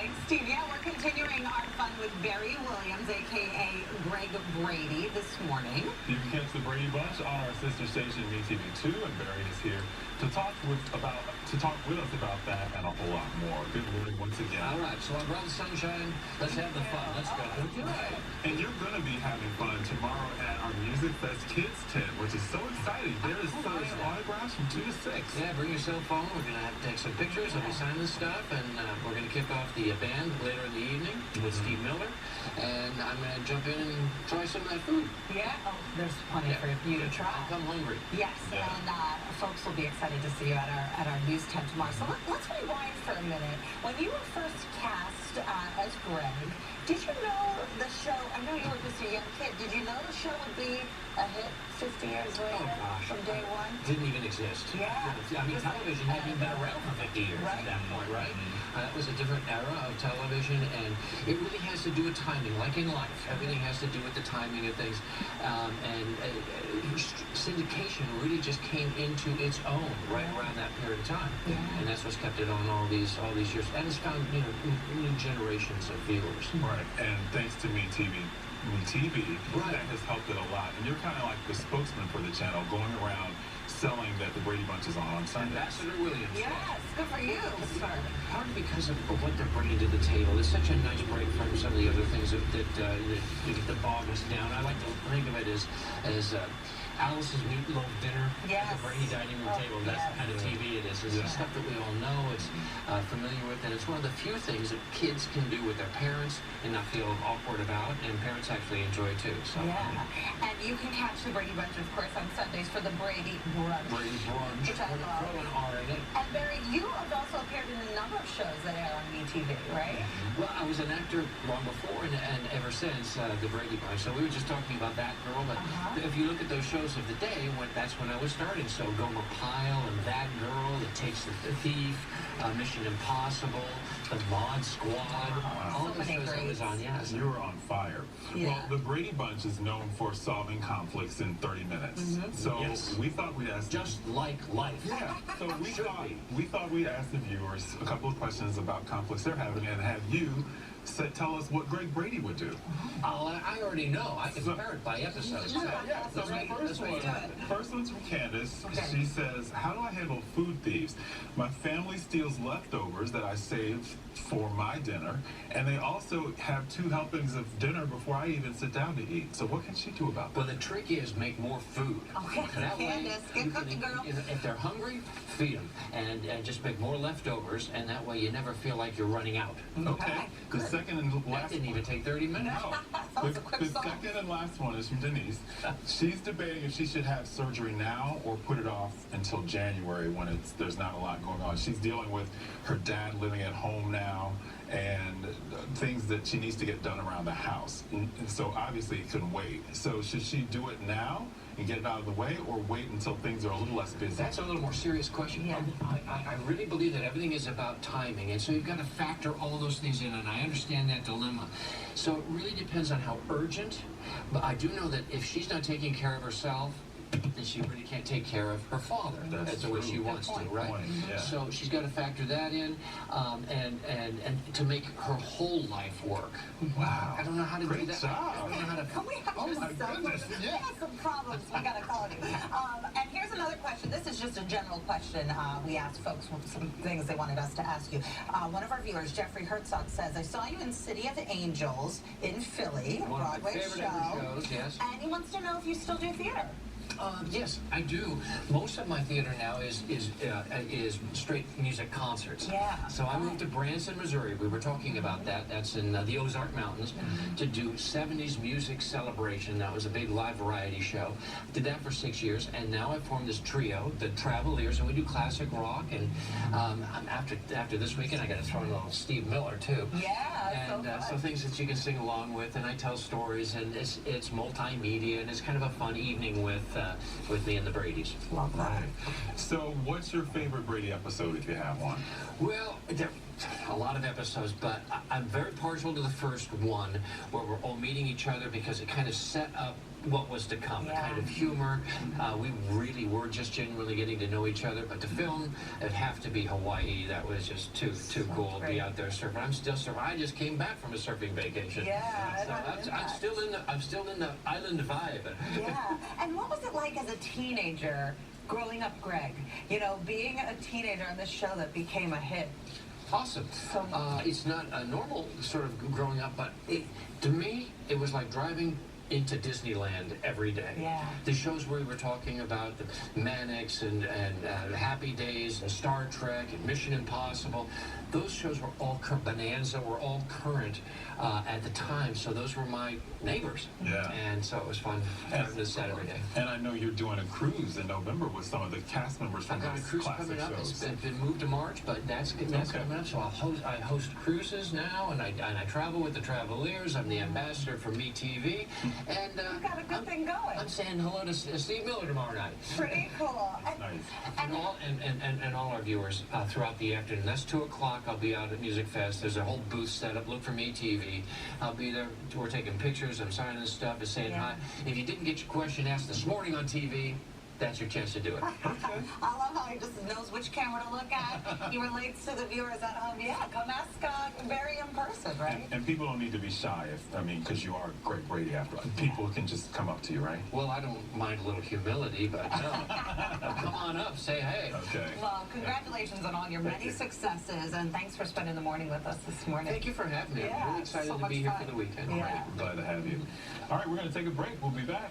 Thanks, Steve. Yeah, we're continuing our fun with Barry Williams, a.k.a. Greg Brady, this morning. You can catch the Brady Bunch on our sister station, MeTV2, and Barry is here to talk with us about that and a whole lot more. Good morning once again. All right, so I brought the sunshine. Let's have the fun. Let's go. Right. And you're going to be having fun tomorrow at our Music Fest Kids tent, which is so exciting. There is signed autographs from 2 to 6. Yeah, bring your cell phone. We're going to have to take some pictures. I'll be signing this stuff, and we're going to kick off the band later in the evening with Steve Miller, and I'm going to jump in and try some of that food. Yeah, there's plenty for you to try. I'll come hungry. Yes, and folks will be excited to see you at our news tent tomorrow. So let's rewind for a minute. When you were first cast as Greg, did you know the show, I know you were just a young kid, did you know the show would be a hit 50 years later from day one? Didn't even exist. Yeah. I mean, television hadn't even been around for 50 years at that point, right? That was a different era of television, and it really has to do with timing, like in life. Everything has to do with the timing of things. Syndication really just came into its own right around that period of time. Yeah. And that's what's kept it on all these years. And it's found, new generations of viewers. Right, and thanks to MeTV, that has helped it a lot. And you're kind of like the spokesman for the channel, going around selling that the Brady Bunch is on Sunday. Ambassador Williams. Yes, good for you, sir. Partly because of what they're bringing to the table. It's such a nice break from some of the other things that bog us down. I like to think of it as Alice's Meatloaf Dinner at the Brady dining room table. That's the kind of TV it is. It's stuff that we all know, it's familiar with, and it's one of the few things that kids can do with their parents and not feel awkward about, and parents actually enjoy too. So, and you can catch the Brady Bunch, of course, on Sundays for the Brady Brunch. Brady Brunch. Which I love. Throw an R in it. And Barry, you have also appeared in a number of shows that air on MeTV, right? Well, I was an actor long before and ever since the Brady Bunch. So we were just talking about That Girl, but if you look at those shows of the day, that's when I was starting. So Gomer Pyle and That Girl, That Takes the Thief, Mission Impossible, The Mod Squad, all the shows I was on. Yes, you were on fire. Yeah. Well, the Brady Bunch is known for solving conflicts in 30 minutes. So we thought we'd ask, just like life. Yeah. So we thought we'd ask the viewers a couple of questions about conflicts they're having, and have you tell us what Greg Brady would do. I already know. I can compare it by episode. So first one's from Candace. She says, how do I handle food thieves? My family steals leftovers that I saved for my dinner, and they also have 2 helpings of dinner before I even sit down to eat. So what can she do about that? Well, the trick is make more food. Okay, Candace, get cooking, girl. If they're hungry, feed them, and just make more leftovers, and that way you never feel like you're running out. Okay. The second and last that didn't even take 30 minutes. No. The second and last one is from Denise. She's debating if she should have surgery now or put it off until January when there's not a lot going on. She's dealing with her dad living at home now and things that she needs to get done around the house. And so obviously it couldn't wait. So should she do it now and get it out of the way, or wait until things are a little less busy? That's a little more serious question. Yeah. I really believe that everything is about timing, and so you've got to factor all those things in, and I understand that dilemma. So it really depends on how urgent, but I do know that if she's not taking care of herself, then she really can't take care of her father. That's the way she wants to, right? Yeah. So she's got to factor that in, and to make her whole life work. Wow. I don't know how to do that. Job. I don't know how to. Can we have we have some problems we got to call you. And here's another question. This is just a general question. We asked folks some things they wanted us to ask you. One of our viewers, Jeffrey Herzog, says, I saw you in City of Angels in Philly, a Broadway show. Shows, yes. And he wants to know if you still do theater. Yes, I do. Most of my theater now is straight music concerts. Yeah. So I moved to Branson, Missouri. We were talking about that. That's in the Ozark Mountains, to do 70s music celebration. That was a big live variety show. Did that for 6 years, and now I formed this trio, the Travelers, and we do classic rock. And after this weekend, I got to throw in a little Steve Miller too. Yeah. And so things that you can sing along with, and I tell stories, and it's multimedia, and it's kind of a fun evening with me and the Bradys. Love that. So what's your favorite Brady episode, if you have one? Well, a lot of episodes, but I'm very partial to the first one where we're all meeting each other because it kind of set up what was to come, the kind of humor. We really were just genuinely getting to know each other, but the film, it'd have to be Hawaii. That was just too cool to be out there surfing. I'm still surfing. I just came back from a surfing vacation. Yeah. So I'm still in the island vibe. Yeah. And what was it like as a teenager growing up, Greg? You know, being a teenager on this show that became a hit. Awesome. It's not a normal sort of growing up, but to me, it was like driving into Disneyland every day. Yeah. The shows where we were talking about the Mannix and Happy Days and Star Trek and Mission Impossible, those shows were all Bonanza were all current at the time, so those were my neighbors. Yeah. And so it was fun having this Saturday day. And I know you're doing a cruise in November with some of the cast members from I've got a those cruise classic coming up. shows. It's been moved to March, but that's coming up. So I host cruises now, and I travel with the Traveliers. I'm the ambassador for MeTV, and You've got a good thing going. I'm saying hello to Steve Miller tomorrow night. Pretty cool. Nice. And all our viewers throughout the afternoon. That's 2 o'clock. I'll be out at Music Fest. There's a whole booth set up. Look for MeTV. I'll be there. We're taking pictures. I'm signing stuff. And saying hi. If you didn't get your question asked this morning on TV, that's your chance to do it. I love how he just knows which camera to look at. He relates to the viewers at home. Yeah, come ask Barry in person, right? And people don't need to be shy, because you are great Brady after all. People can just come up to you, right? Well, I don't mind a little humility, but no. Come on up, say hey. Okay. Well, congratulations on all your many successes, and thanks for spending the morning with us this morning. Thank you for having me. Yeah, I'm really excited so to be here much for fun. the weekend. Yeah. Glad to have you. All right, we're going to take a break. We'll be back.